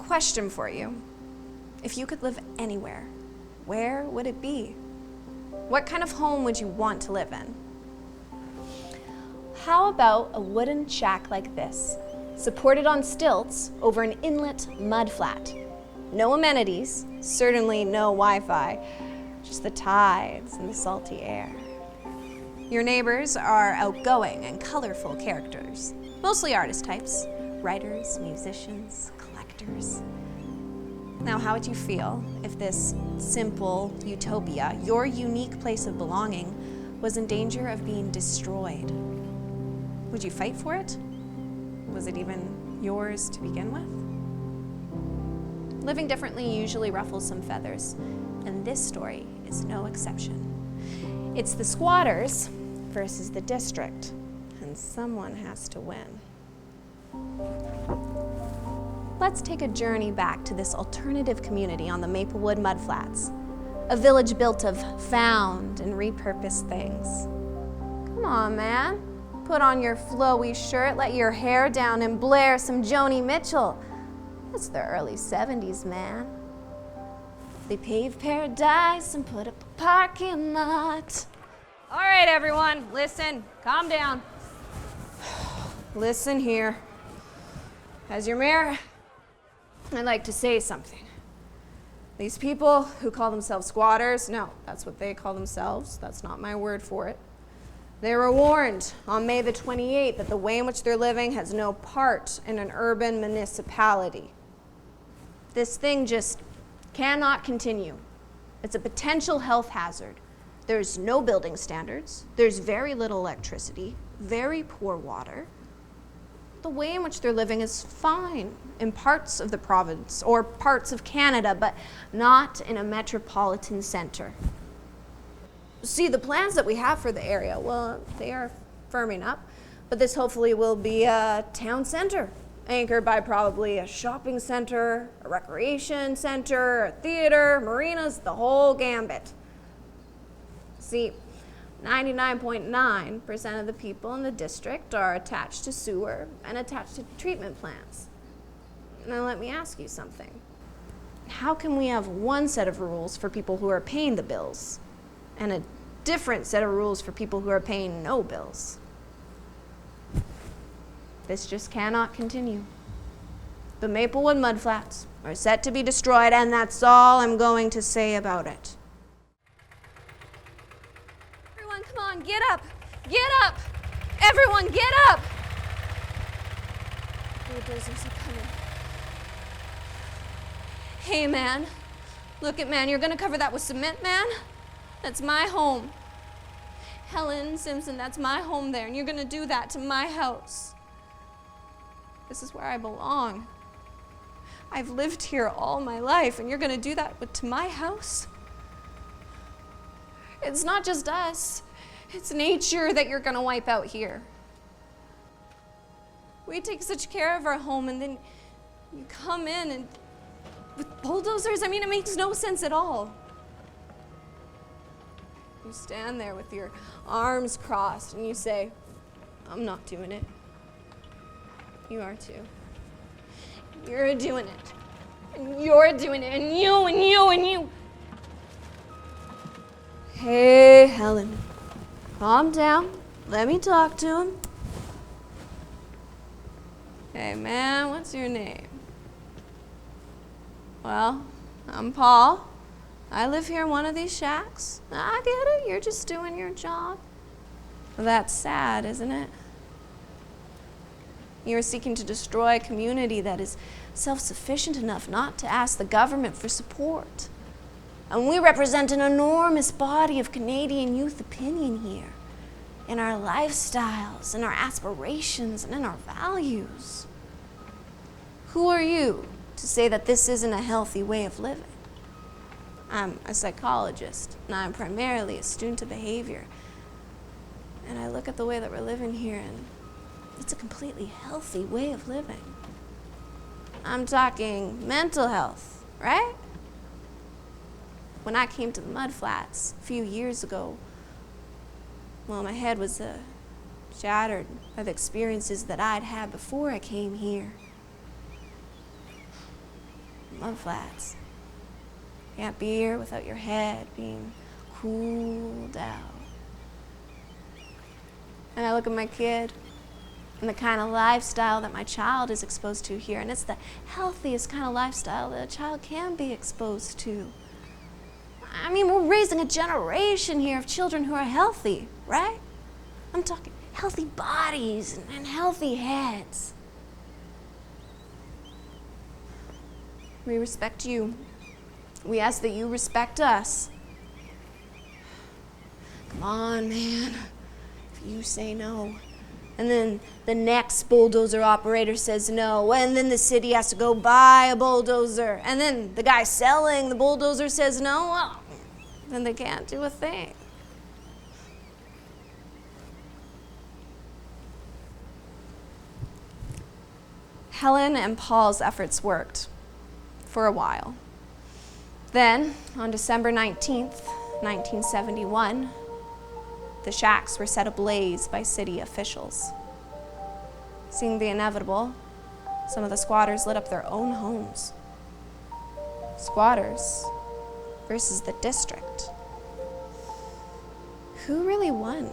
Question for you. If you could live anywhere, where would it be? What kind of home would you want to live in? How about a wooden shack like this, supported on stilts over an inlet mudflat? No amenities, certainly no Wi-Fi, just the tides and the salty air. Your neighbors are outgoing and colorful characters, mostly artist types, writers, musicians, collectors. Now, how would you feel if this simple utopia, your unique place of belonging, was in danger of being destroyed? Would you fight for it? Was it even yours to begin with? Living differently usually ruffles some feathers, and this story is no exception. It's the squatters versus the district, and someone has to win. Let's take a journey back to this alternative community on the Maplewood Mudflats, a village built of found and repurposed things. Come on, man. Put on your flowy shirt, let your hair down, and blare some Joni Mitchell. It's the early 70s, man. They paved paradise and put up a parking lot. All right, everyone, listen, calm down. Listen here. As your mayor, I'd like to say something. These people who call themselves squatters, no, that's what they call themselves. That's not my word for it. They were warned on May the 28th that the way in which they're living has no part in an urban municipality. This thing just cannot continue. It's a potential health hazard. There's no building standards. There's very little electricity, very poor water. The way in which they're living is fine in parts of the province or parts of Canada, but not in a metropolitan center. See, the plans that we have for the area, well, they are firming up, but this hopefully will be a town center, anchored by probably a shopping center, a recreation center, a theater, marinas, the whole gambit. See, 99.9% of the people in the district are attached to sewer and attached to treatment plants. Now let me ask you something. How can we have one set of rules for people who are paying the bills and a different set of rules for people who are paying no bills? This just cannot continue. The Maplewood Mudflats are set to be destroyed, and that's all I'm going to say about it. Everyone, come on, get up! Get up! Everyone, get up! Bulldozers are coming. Hey, man. Look it, man. You're gonna cover that with cement, man? That's my home. Helen Simpson, that's my home there, and you're gonna do that to my house. This is where I belong. I've lived here all my life, and you're gonna do that to my house? It's not just us. It's nature that you're gonna wipe out here. We take such care of our home, and then you come in and with bulldozers, I mean, it makes no sense at all. You stand there with your arms crossed and you say, I'm not doing it. You are too. You're doing it. And you're doing it. And you, and you, and you. Hey, Helen. Calm down. Let me talk to him. Hey, man, what's your name? Well, I'm Paul. I live here in one of these shacks. I get it. You're just doing your job. Well, that's sad, isn't it? You're seeking to destroy a community that is self-sufficient enough not to ask the government for support. And we represent an enormous body of Canadian youth opinion here, in our lifestyles, in our aspirations, and in our values. Who are you to say that this isn't a healthy way of living? I'm a psychologist, and I'm primarily a student of behavior. And I look at the way that we're living here, and it's a completely healthy way of living. I'm talking mental health, right? When I came to the Mudflats a few years ago, well, my head was shattered by the experiences that I'd had before I came here. Mudflats. Can't be here without your head being cooled out. And I look at my kid and the kind of lifestyle that my child is exposed to here, and it's the healthiest kind of lifestyle that a child can be exposed to. I mean, we're raising a generation here of children who are healthy, right? I'm talking healthy bodies and healthy heads. We respect you. We ask that you respect us. Come on, man. If you say no, and then the next bulldozer operator says no, and then the city has to go buy a bulldozer, and then the guy selling the bulldozer says no, well, then they can't do a thing. Helen and Paul's efforts worked for a while. Then, on December 19th, 1971, the shacks were set ablaze by city officials. Seeing the inevitable, some of the squatters lit up their own homes. Squatters versus the district. Who really won?